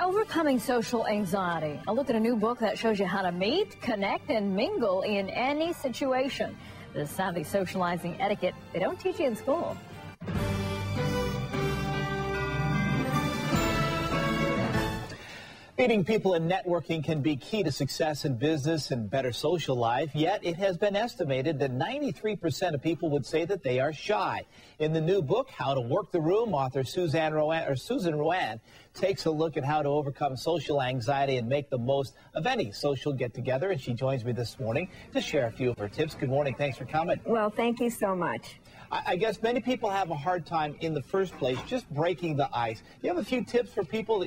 Overcoming social anxiety. A look at a new book that shows you how to meet, connect, and mingle in any situation. The savvy socializing etiquette they don't teach you in school. Meeting people and networking can be key to success in business and better social life, yet it has been estimated that 93% of people would say that they are shy. In the new book, How to Work the Room, author Susan RoAne takes a look at how to overcome social anxiety and make the most of any social get-together, and she joins me this morning to share a few of her tips. Good morning. Thanks for coming. Well, thank you so much. I guess many people have a hard time in the first place just breaking the ice. Do you have a few tips for people?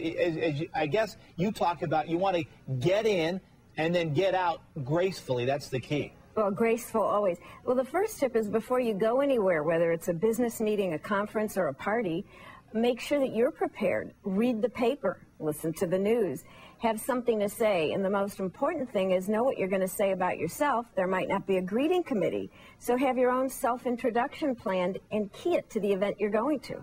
I guess you talk about you want to get in and then get out gracefully. That's the key. Well, graceful always. Well, the first tip is before you go anywhere, whether it's a business meeting, a conference, or a party, make sure that you're prepared. Read the paper, listen to the news, have something to say. And the most important thing is know what you're going to say about yourself. There might not be a greeting committee. So have your own self-introduction planned and key it to the event you're going to.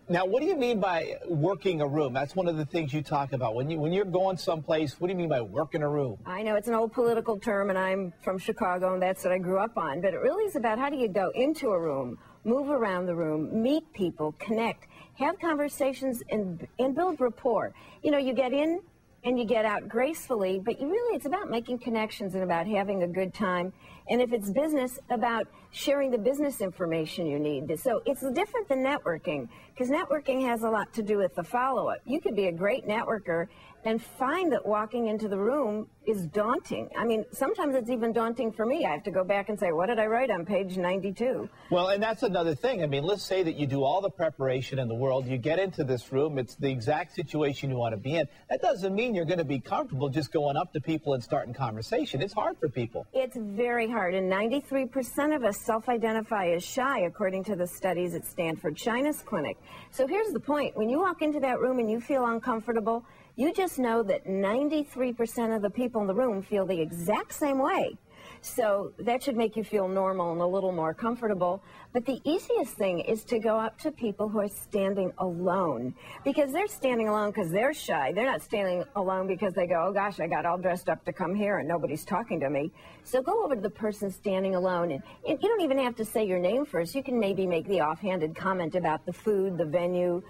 Now, what do you mean by working a room? That's one of the things you talk about. When you're going someplace, what do you mean by working a room? I know it's an old political term, and I'm from Chicago, and that's what I grew up on. But it really is about how do you go into a room, move around the room, meet people, connect, have conversations, and build rapport. You know, you get in and you get out gracefully, but it's about making connections and about having a good time. And if it's business, about sharing the business information you need. So it's different than networking, because networking has a lot to do with the follow-up. You could be a great networker and find that walking into the room is daunting. I mean, sometimes it's even daunting for me. I have to go back and say, what did I write on page 92? Well, and that's another thing. I mean, let's say that you do all the preparation in the world. You get into this room. It's the exact situation you want to be in. That doesn't mean you're going to be comfortable just going up to people and starting conversation. It's hard for people. It's very hard. And 93% of us self-identify as shy, according to the studies at Stanford China's clinic. So here's the point. When you walk into that room and you feel uncomfortable, you just know that 93% of the people in the room feel the exact same way. So that should make you feel normal and a little more comfortable. But the easiest thing is to go up to people who are standing alone, because they're standing alone because they're shy. They're not standing alone because they go, oh gosh, I got all dressed up to come here and nobody's talking to me. So go over to the person standing alone, and you don't even have to say your name first. You can maybe make the offhanded comment about the food, the venue,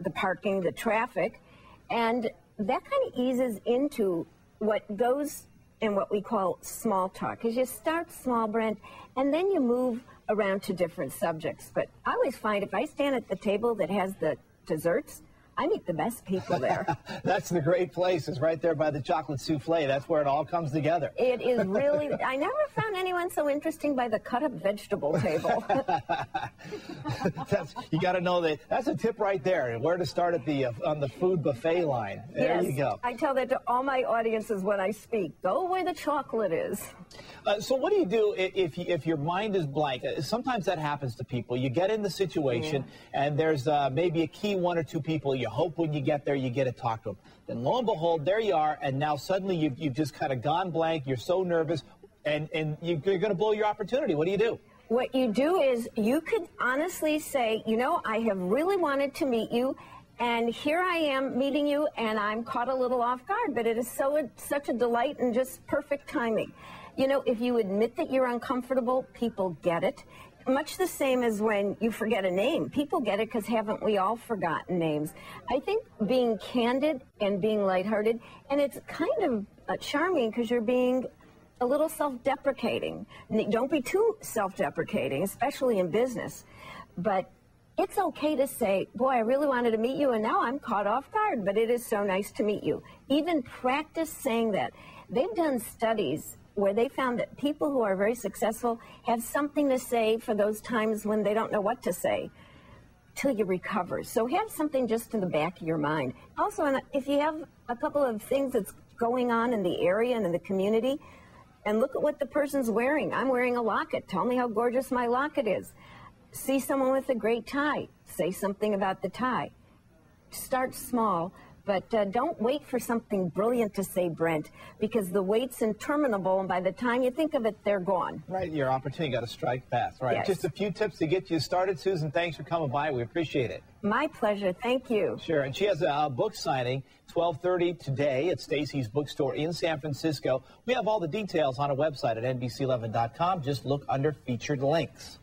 the parking, the traffic, and that kind of eases into what goes in what we call small talk, because you start small, Brent, and then you move around to different subjects. But I always find if I stand at the table that has the desserts, I meet the best people there. That's the great place. It's right there by the chocolate souffle. That's where it all comes together. It is really, I never found anyone so interesting by the cut-up vegetable table. You got to know that. That's a tip right there, where to start at on the food buffet line. There you go. I tell that to all my audiences when I speak. Go where the chocolate is. So what do you do if your mind is blank? Sometimes that happens to people. You get in the situation, and there's maybe a key one or two people. You hope when you get there you get to talk to them. Then lo and behold, there you are, and now suddenly you've just kind of gone blank. You're so nervous, and you're going to blow your opportunity. What do you do? What you do is you could honestly say, you know, I have really wanted to meet you, and here I am meeting you, and I'm caught a little off guard, but it is such a delight and just perfect timing. You know, if you admit that you're uncomfortable, people get it. Much the same as when you forget a name. People get it because haven't we all forgotten names? I think being candid and being lighthearted, and it's kind of charming because you're being a little self-deprecating. Don't be too self-deprecating, especially in business. But it's okay to say, boy, I really wanted to meet you, and now I'm caught off guard, but it is so nice to meet you. Even practice saying that. They've done studies where they found that people who are very successful have something to say for those times when they don't know what to say till you recover. So have something just in the back of your mind. Also, if you have a couple of things that's going on in the area and in the community, and look at what the person's wearing. I'm wearing a locket. Tell me how gorgeous my locket is. See someone with a great tie. Say something about the tie. Start small, But don't wait for something brilliant to say, Brent, because the wait's interminable, and by the time you think of it, they're gone. Right, your opportunity got to strike fast. Right, yes. Just a few tips to get you started. Susan, thanks for coming by. We appreciate it. My pleasure. Thank you. Sure, and she has a book signing 12:30 today at Stacy's Bookstore in San Francisco. We have all the details on our website at NBC11.com. Just look under featured links.